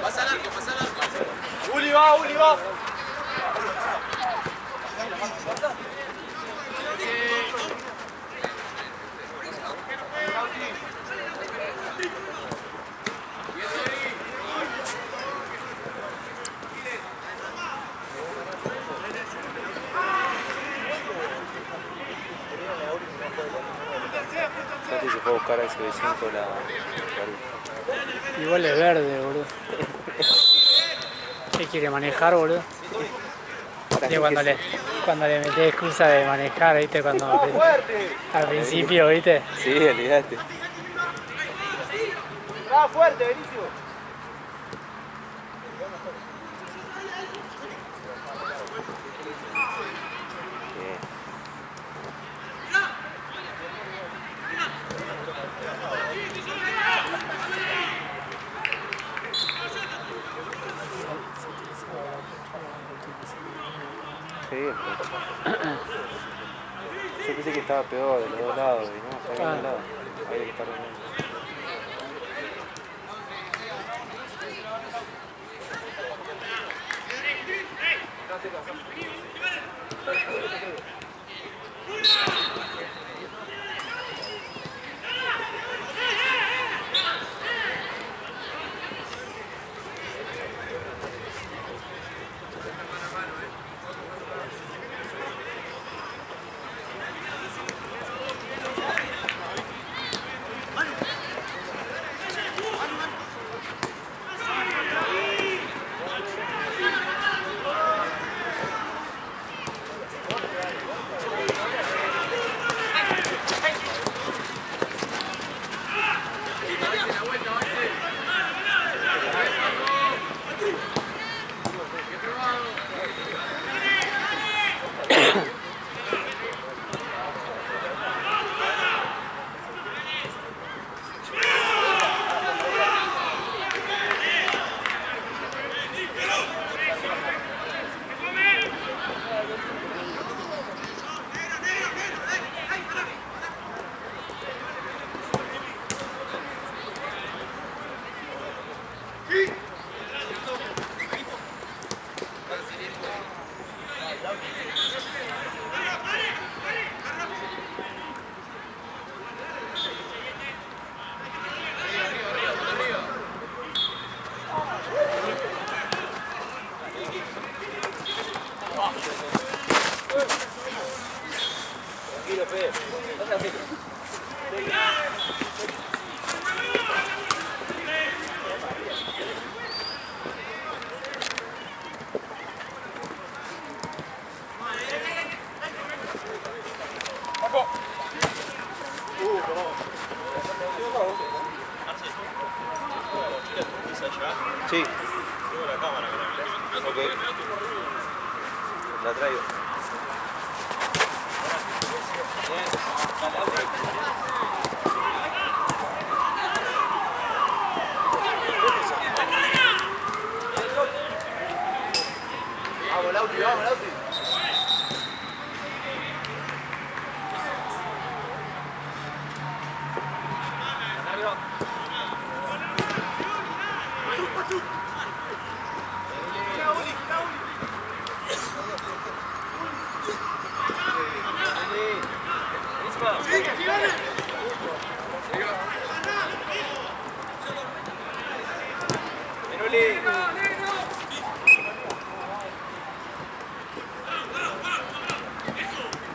Pasa al arco, pasa al arco. Uli va, Uli va. Santi se fue a buscar a ese vecino con la... Igual es verde, boludo. ¿Qué quiere manejar, boludo? Sí, cuando le metés excusa de manejar, ¿viste? Cuando al principio, ¿viste? Sí, olvidate. Bravo, fuerte, Benicio. Sí, yo pensé que estaba peor de los dos lados y no, está bien de un lado. Ahí hay que estar bien. Sí. Ok. La traigo. Vamos, Lauti, vamos, Lauti.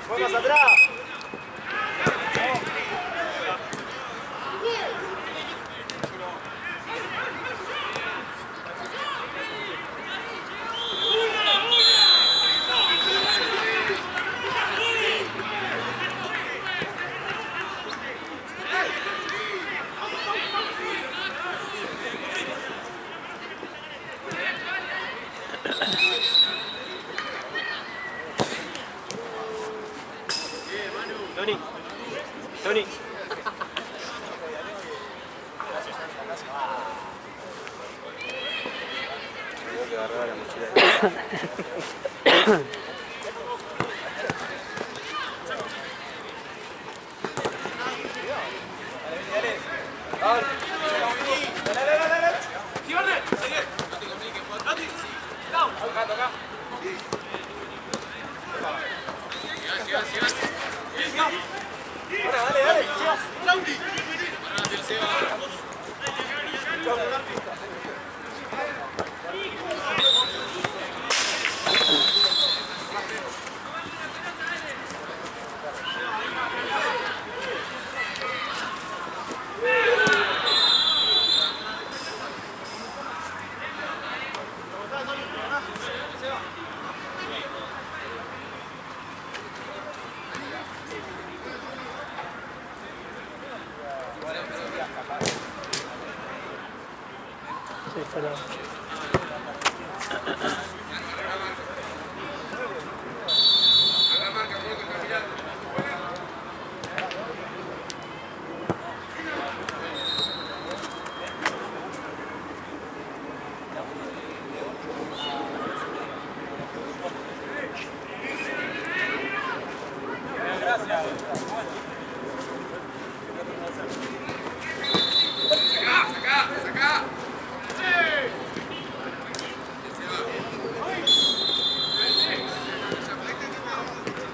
¡Pongas atrás! Tony, Tony. Tengo que agarrar la mochila. Dale. pero...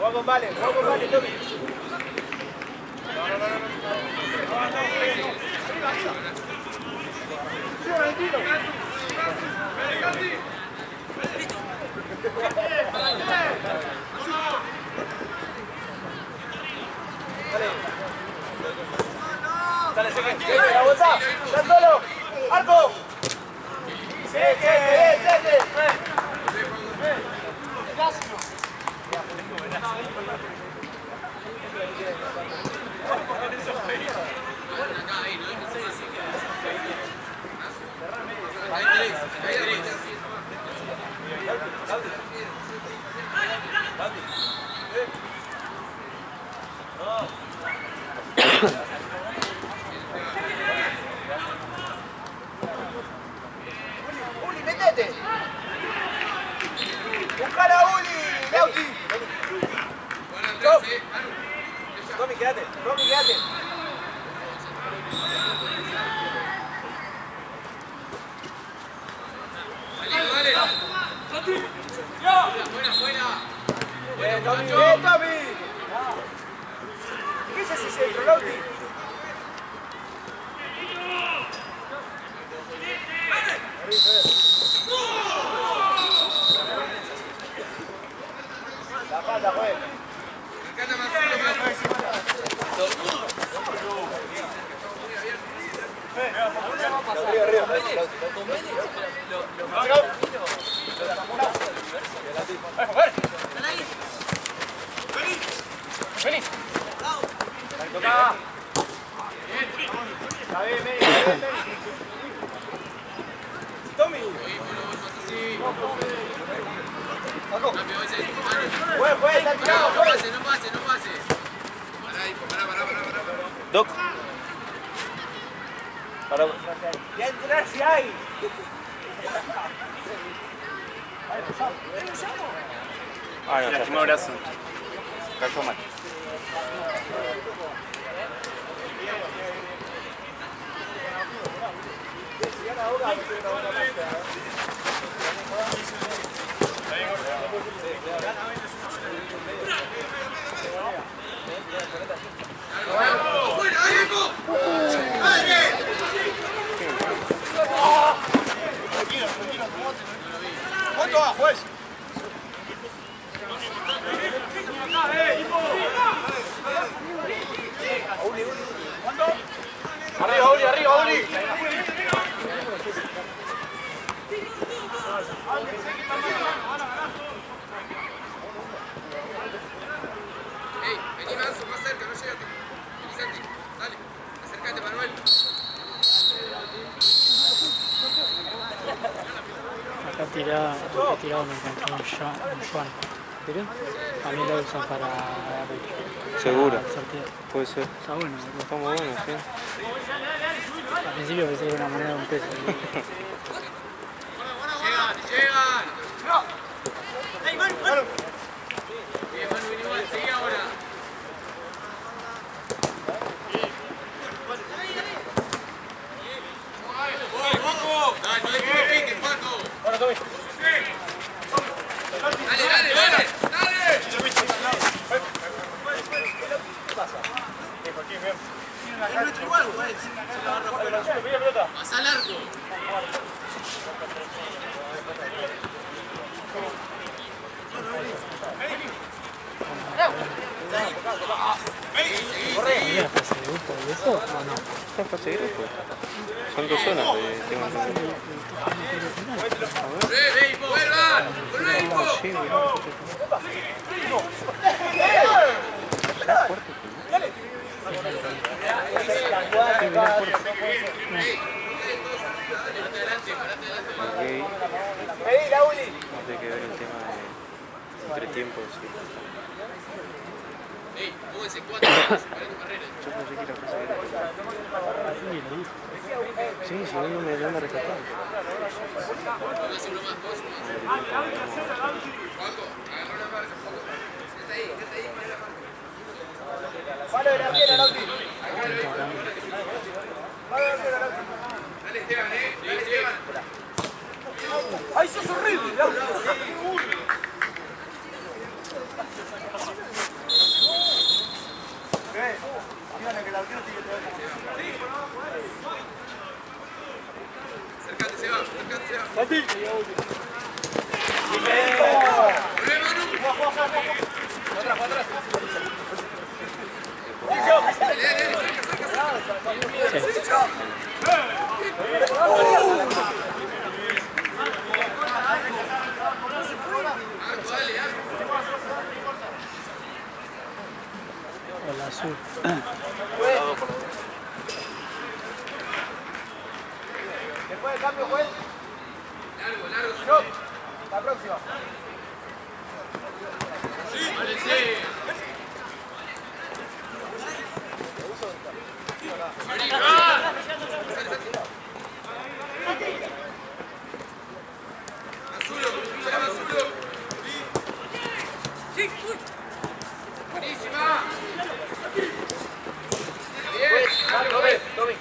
Juego vale, Tommy. Dale, sigue, aguanta, ¡estás solo! ¡Arco! Uli, metete. Buscala a Uli, Lauti. Tommy, quédate. Tommy. ¿Qué es ese centro, Lauti? La falta, pues. Tommy. Fue, está tirado, No pase. Pará. Doc. Para. Ya entrar si hay. Ah, no, Lastimó el brazo. cayó mal. ¿Cuánto va, juez? Arriba, Uli. Vení más cerca, no llegate. Vení Santi, dale. Acércate, Manuel. Acá tirado me encontré un Juan. ¿Vieron? A mí lo usan para Seguro. para sortear. Puede ser. Está bueno, boludo. Está muy bueno, sí. Al principio pensé que era una moneda de un peso. Llegan. Bien, Manu, vení igual, seguí ahora. Dale, no dejes que pique, Paco. Bueno, Tommy. Dale. Es nuestro igual, juez. Pasa al arco. ¿Mira la fase de grupo y eso o no? Está fase de grupo. Son 2 zonas de tema. Ve, vuelvan. Volvé, Ipo. Sí, bueno. Parate adelante. entretiempos. Sí. Ey, pónganse 4 separando carreras. Yo pensé que era cosa de... Así me lo dijo. Sí, si no, no me van a rescatar. Pónganse uno más, pónganse uno más. Juanjo, agarró la marca. Quédate ahí, para la marca. Palo de la piedra, Lauti. Dale, Esteban, dale, Esteban. ¡Ay, sos horrible, Lauti! Díganle que el arquero tiene que traer. Acércate, Seba, acércate, Seba. ¡Santi! Volvé, Manu. ¡Atrás, atrás! Dale, El azul. Después del cambio, juez. largo, largo. Yo. La próxima. Buenísima. Tommy.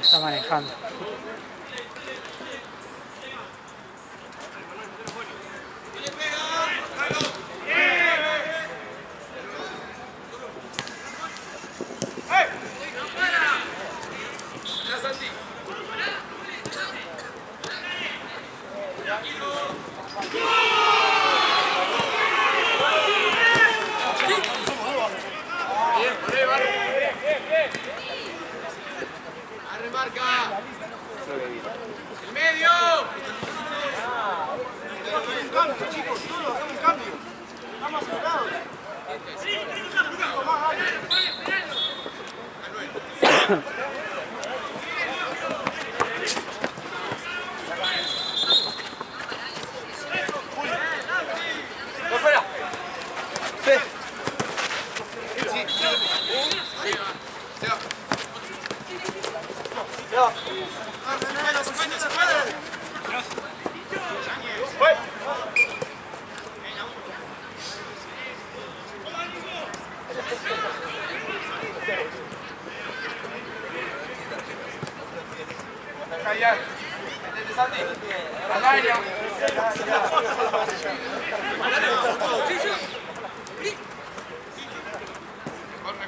Está manejando. cambio, chicos, todos hagamos un cambio. Estamos acelerados. ¡No fuera! ¡Sí!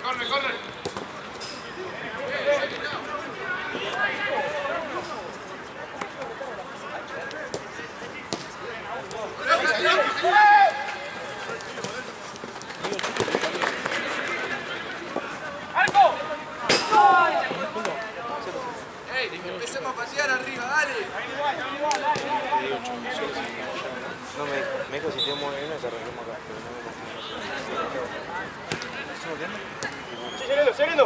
Corre, corre. ¡Ey! Empecemos a pasear arriba, dale. No, me dijo si tenemos una que arreglemos acá. ¡Sí, siguiendo!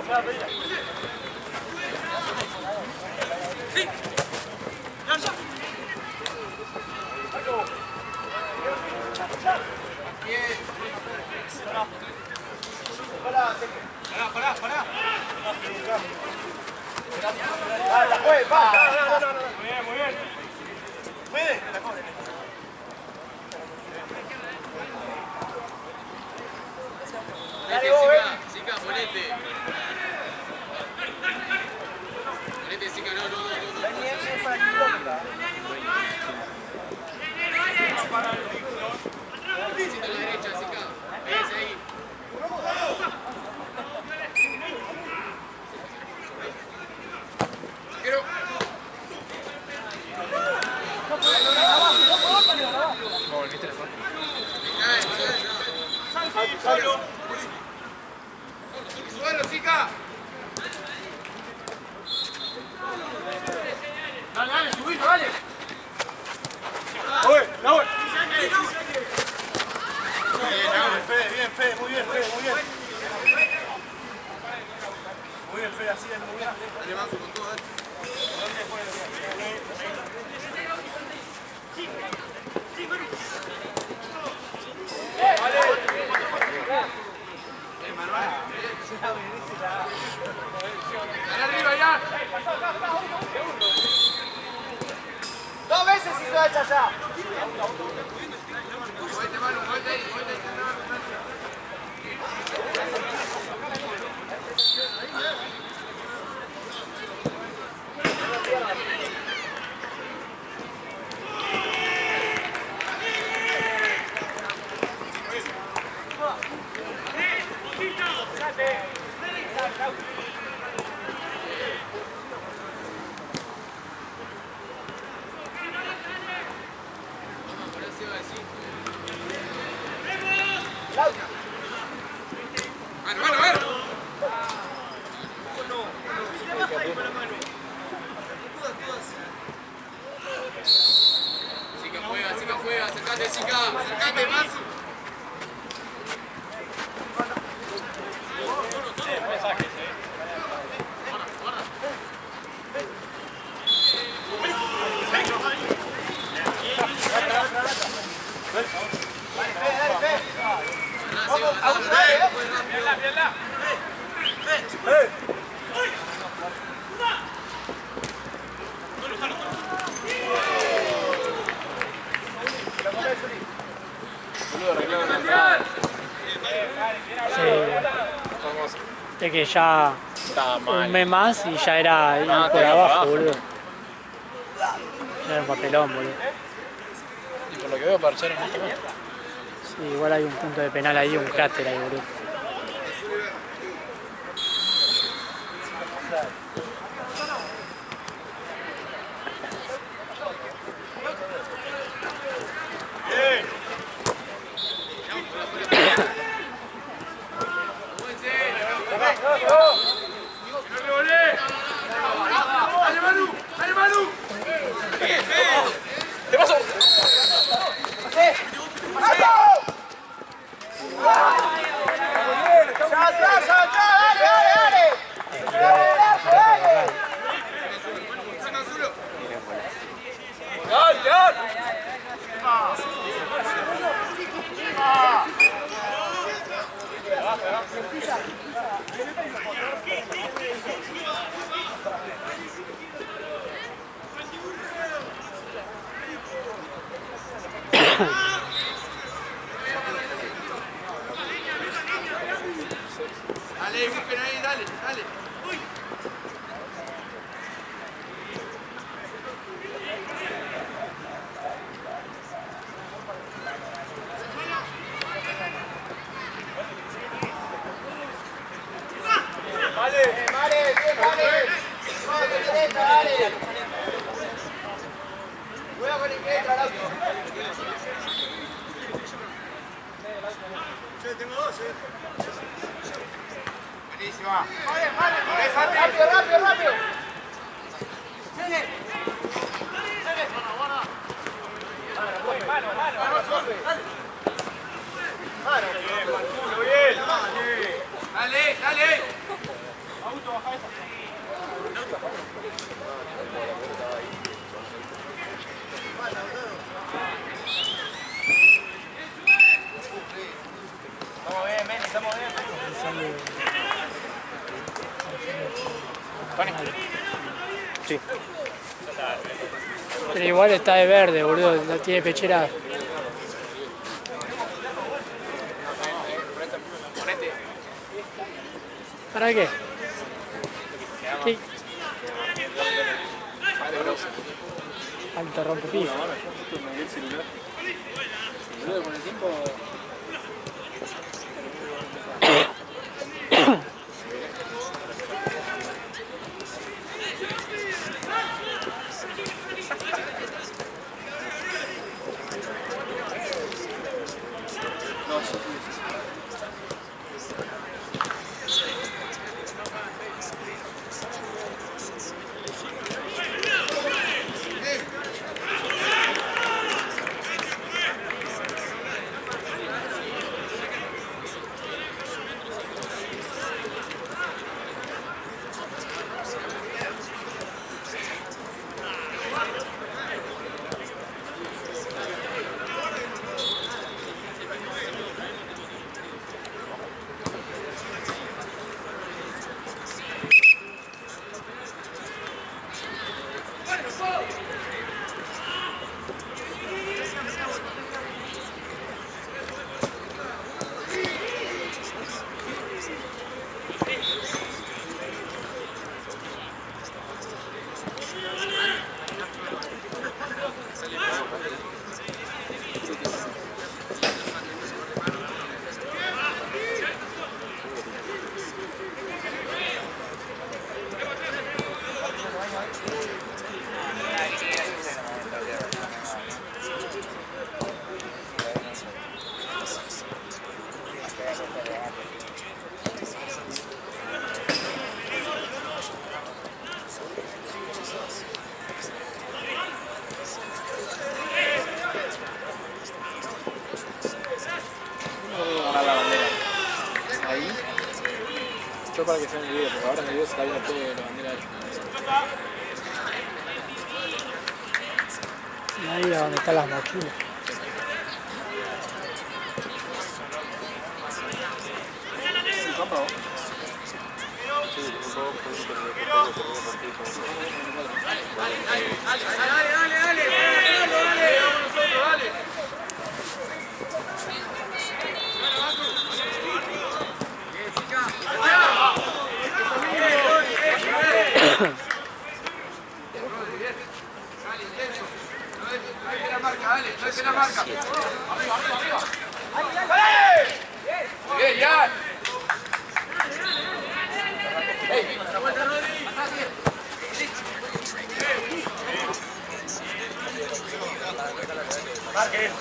¡Sí! ¡Lanza! Bien. Pará. La juez, va. Muy bien. Cuide. Sica, ponete. Ponete, Sica, no. Necesito la derecha, Sica. Ves ahí. Quiero. ¡Suelo, Sica! Dale, subilo, dale. Bien, Fede, muy bien. Muy bien, Fede, así es, muy bien. Dale, Macu, con todo, dale. Dale arriba ya. 2 veces hizo esa ya. Muévete, Manu, muévete ahí. Sica juega, acercate, Sica, acercate más. De que ya un mes más y ya era ahí por abajo, boludo. Ya era un papelón, boludo. Y por lo que veo, parcharon más también. Sí, igual hay un punto de penal ahí, un cráter ahí, boludo. ¡Te paso! ¡Sí! Buenísima. Rápido, rápido, rápido. Mano, mano, resuelve. Mano, bien. Dale, dale. Auto, baja esa. Estamos bien, men, estamos bien. Sí. Pero igual está de verde, boludo, no tiene pechera. ¿Para qué? ¿Qué? Alto rompe pico. Con el tiempo. Yo para que sea en el video, porque ahora en el video se está viendo todo de la bandera. Y ahí es donde están las mochilas. ¿Sí, papá? Bien, ya. Marquen.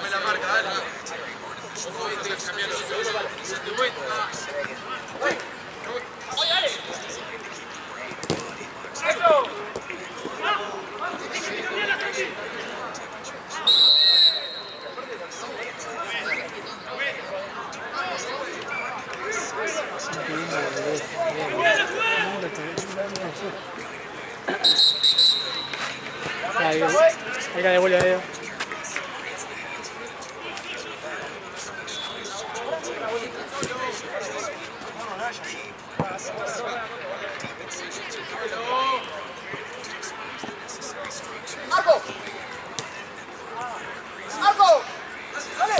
La marca, dale. Ojo, viste, cambialo. De vuelta. ¡Eso! Ahí la devuelve a Leo. ¡Marco! ¡Marco! ¡Dale!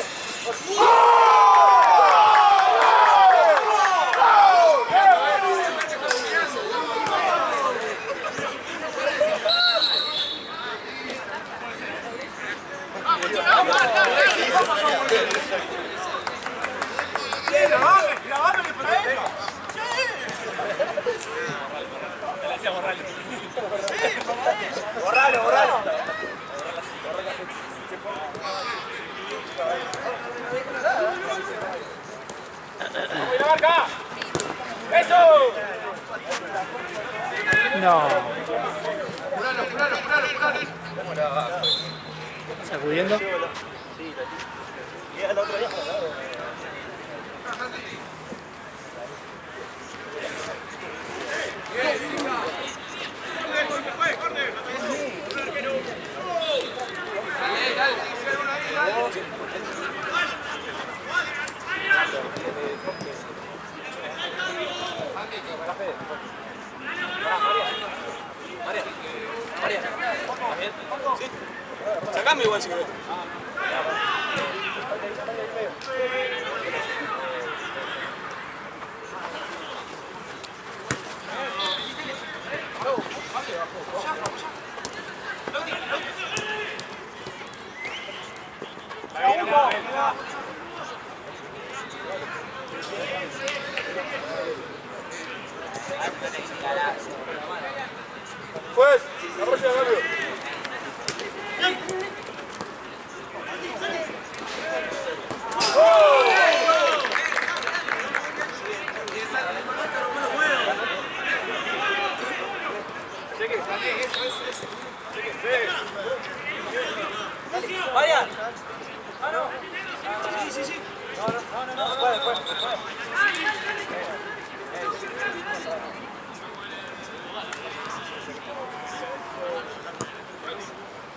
Borralo, borralo. No. Sacudiendo. Sacame igual si querés. Pues, la próxima rápido. Marian. Ah, no. Sí. No, puede.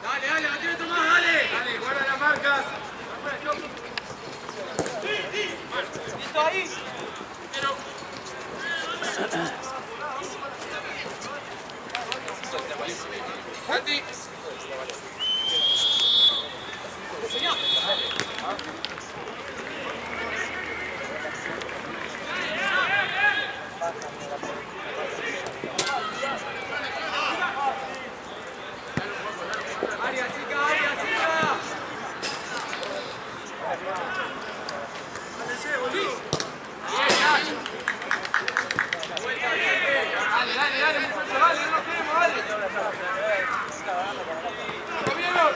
Dale, no tiene más, dale. Dale, guarda las marcas. ¿Listo ahí? Santi. Área, chica. Dale, muchacho, dale, no nos quedemos, dale. ¡Cambiemos!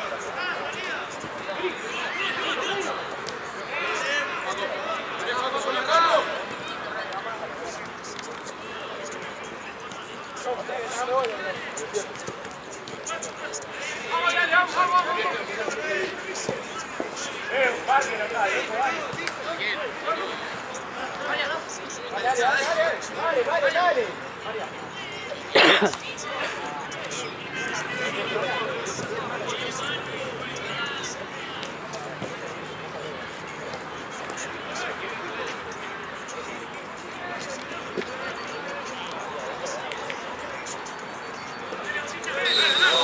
Vamos, dale, vamos. Un parque acá, Dale.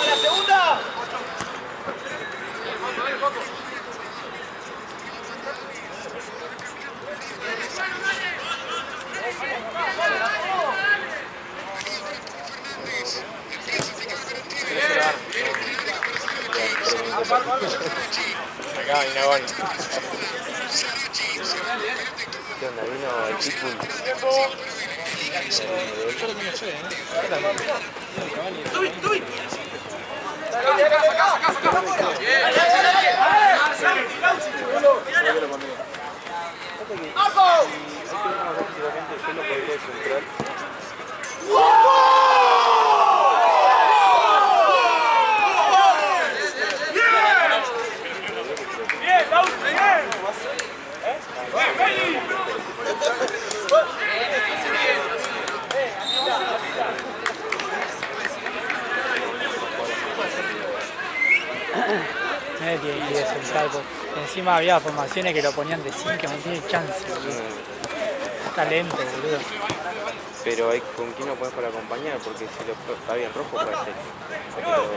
¡La segunda! Acá, Inagón. ¿Qué onda? Vino el Pitbull. Yo lo tengo fe, ¿eh? Y de central, encima había formaciones que lo ponían de 5, no tiene chance, boludo. Está lento, boludo. Pero hay con quién lo pones para acompañar, porque si lo está bien rojo puede ser. Pero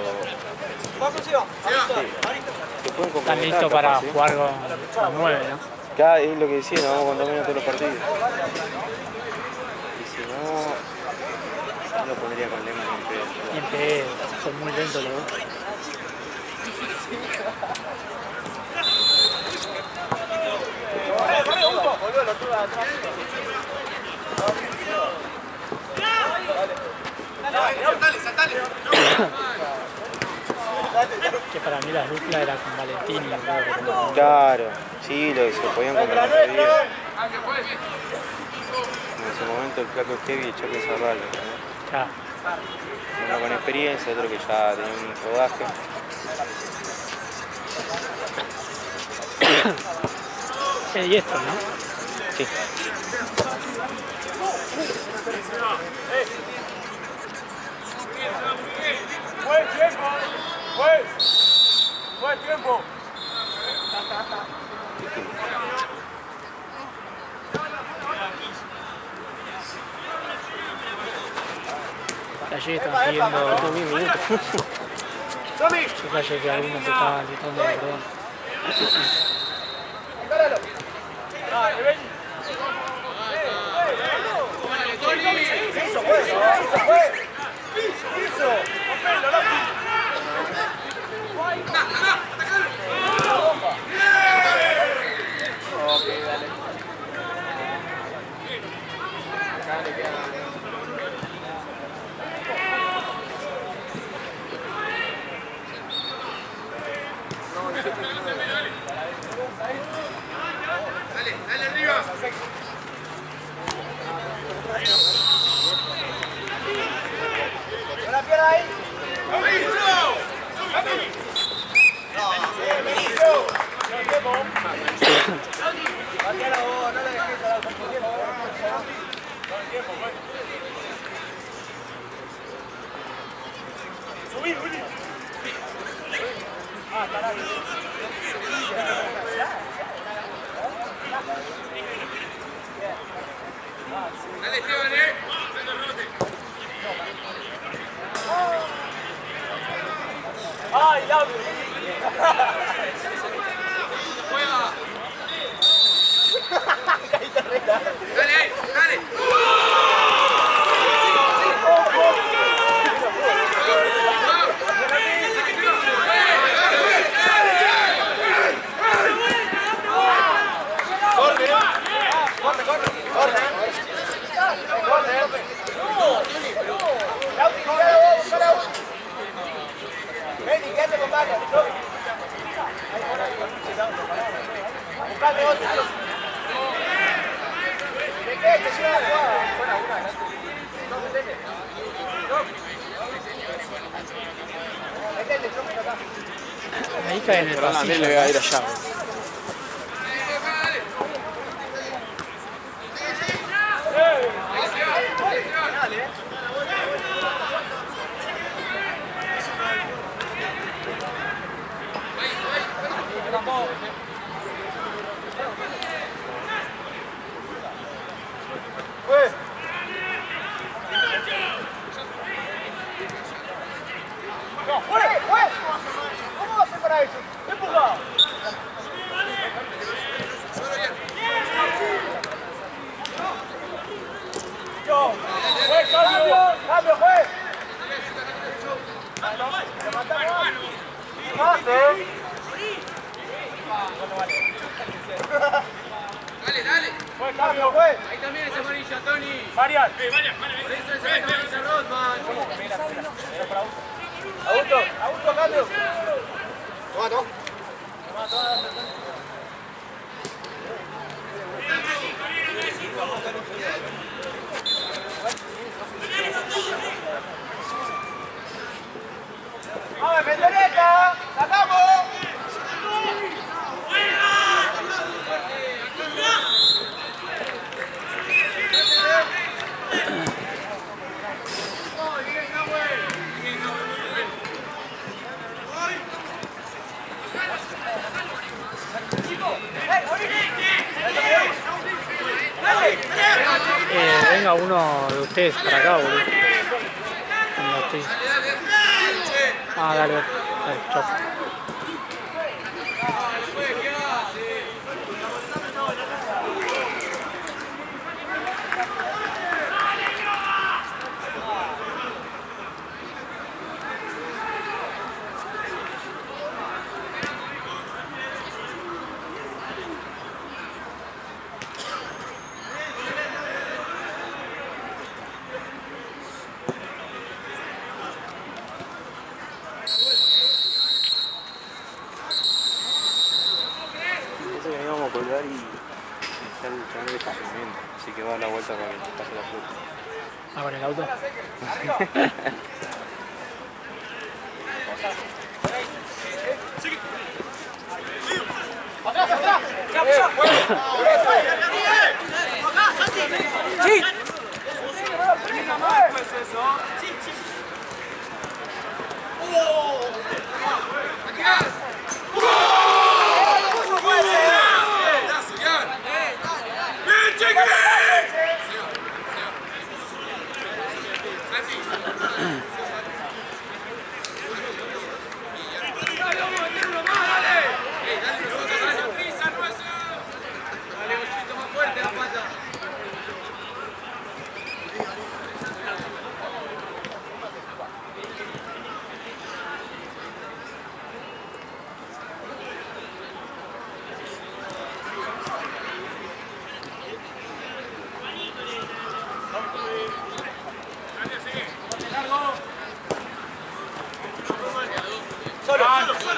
se pueden Están complementar, listos para capaz, ¿sí? jugar con 9, ¿no? Cada es lo que decía, nos vamos con 2 minutos todos los partidos. Y si no, lo pondría con Lema en pedo. Y en pedo, son muy lentos los dos. Que para mí la dupla era con Valentín y Lauro. Claro, sí, se podían complementar bien. En ese momento el flaco es heavy y Chaco es Zarrallo, ¿no? Ya. Uno con experiencia, otro que ya tenía un rodaje. Y esto, ¿no? Sí. Buen tiempo. Buen tiempo. Allí están pidiendo. Tommy. Yo callé que algunos estaban gritando, perdón. Encáralo. Dale, ven. Eso, Eso. Rompelo, Loki. Ok, dale. Dale, queda. Dale arriba. ¿No la pierda ahí? Pateala vos, no le dejes a la compañera. Todo el tiempo, pues. Subí, Willy. Ah, carajo. Dale, Esteban, ¡Ay, Lauri! juega. Caíste re tarde. Dale, dale. Vení, quédate con Vaca, buscate otro. ¿De qué? Te lleva la jugada. Buena, una, no, metele. Metele, tronco acá. Ahí cae en el Perdón, a mí pasillo. le voy a ir allá. No, ¡juez! ¿Cómo va a ser para eso? ¡Empuja! ¡Juez, cambio, juez! Dale, dale. ¡Juez, cambio, juez! Ahí también es amarilla, Tony. Marian. Por eso es amarilla, Rodman. Augusto, cambio. Toma. ¡Vamos, Mendoreca! ¡Sacamos! Venga uno de ustedes para acá, boludo. Cuando estoy... Ah, dale, chao. Pensé que me íbamos a colgar y ya el canal está durmiendo, así que va a dar la vuelta para que pase la fruta. Ah, con el auto. ¡Sí!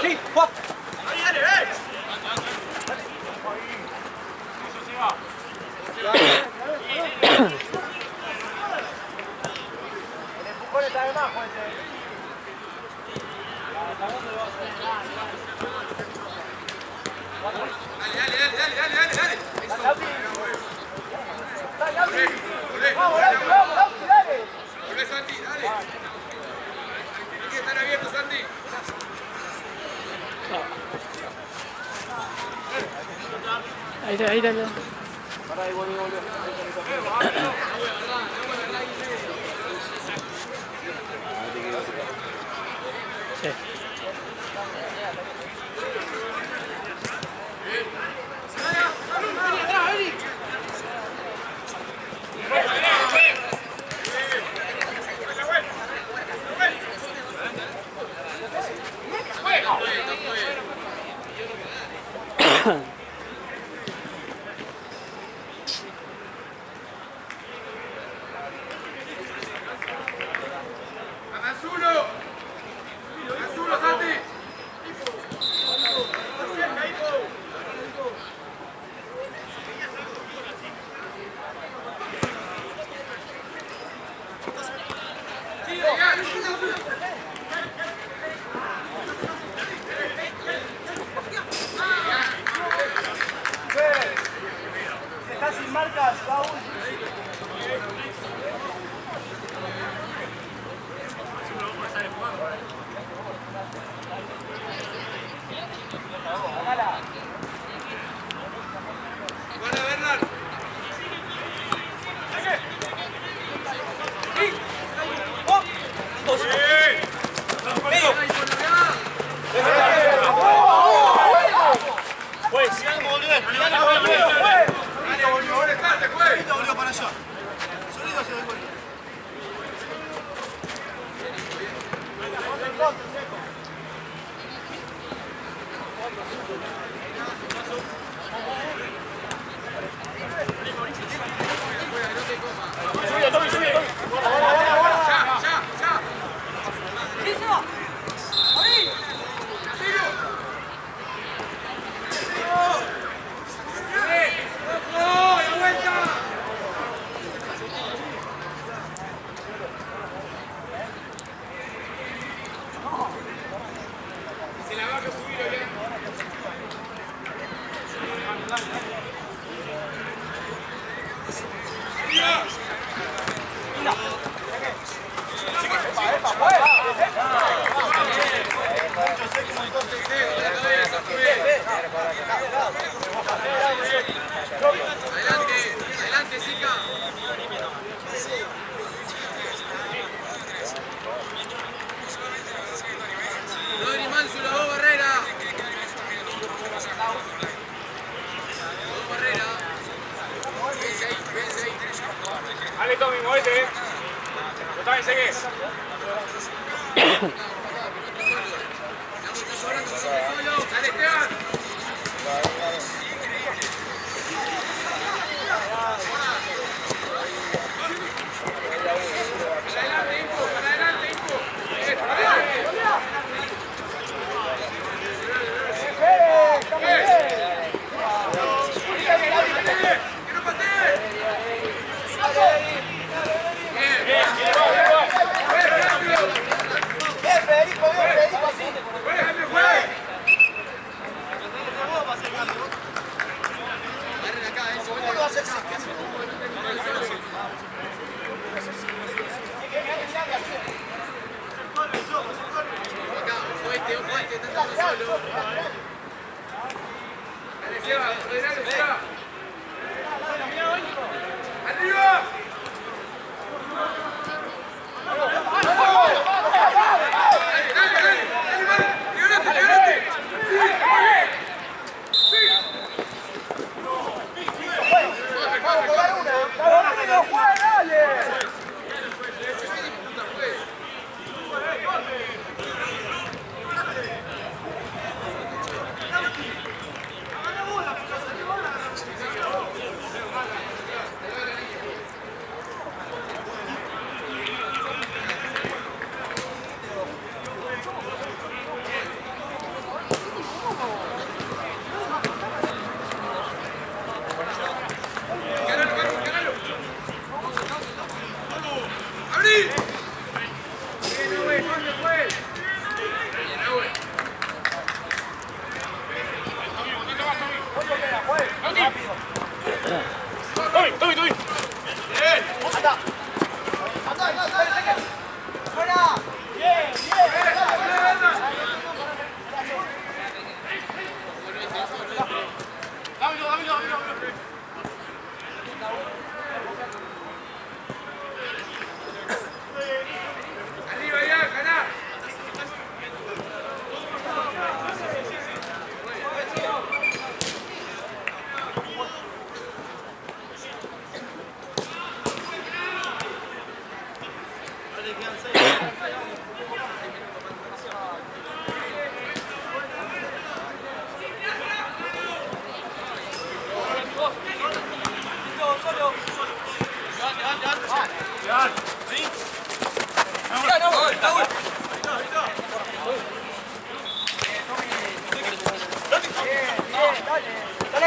¡Sí! ¡Juan! El empujón está de más, puede ser. ¡Vamos, dale! Volvé, Santi, dale. Hay que estar abierto, Santi. Ahí está. Pará, ahí volvió. Sí. Azulo, Santi. Si está sin marcas, Raúl. Buena, Bernard. Adelante, Sica. Rodri Manso, la Barrera. Barrera. Dale, Tommy, movete. Yo también seguí. Dale, Esteban. Para adelante, Que no patee. Bien.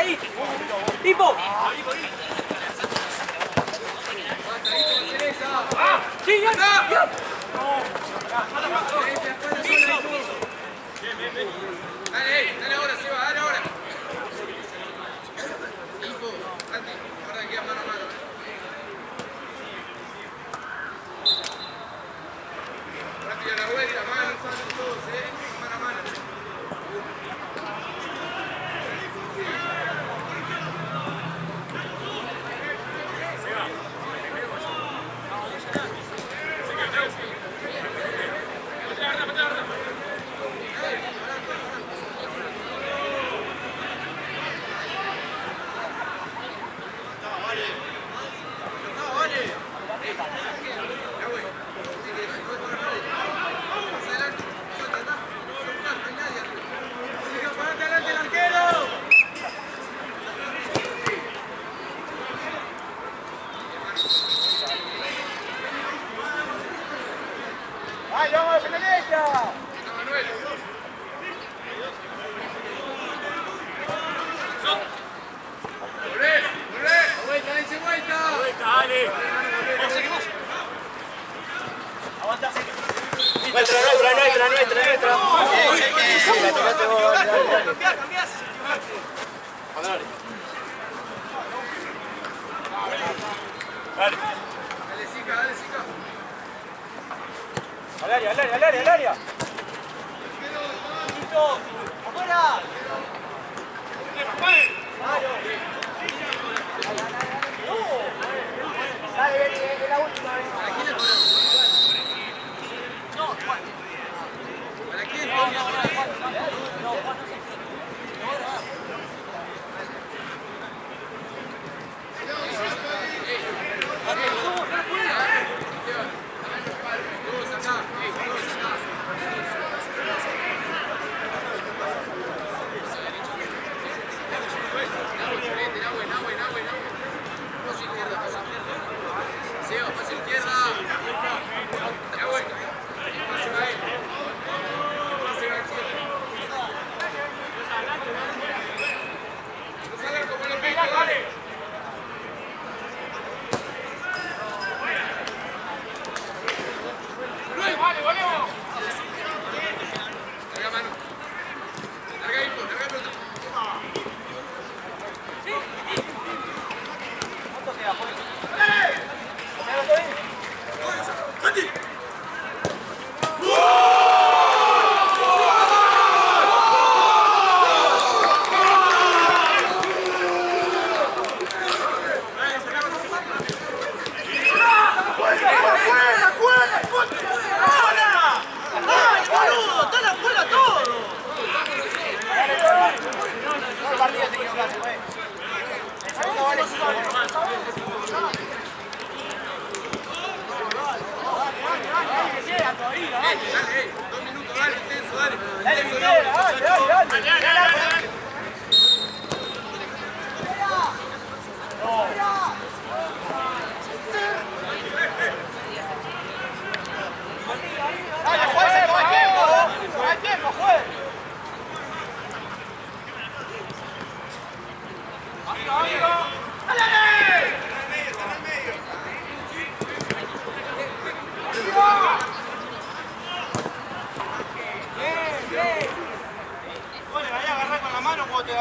ahí. Tipo. Sí, ya. Dale ahora, Seba, dale ahora. Info, Santi, ahora queda mano a mano. Rápido la vuelta, mano, Santi, todos, mano a mano. ¡Ay, vamos a la derecha! Manuel. ¡Volvé! ¡Vuelta, dense vuelta! Dale. Seguimos. Aguanta. Nuestra. Cambiás. Dale. Dale, Sica. Al área. Listo. ¡Afuera! Dale, es la última vez. ¿Para quién es? ¿Para quién? Dale, 2 minutos, dale, intenso, dale. Vaya a agarrar con la mano cuando te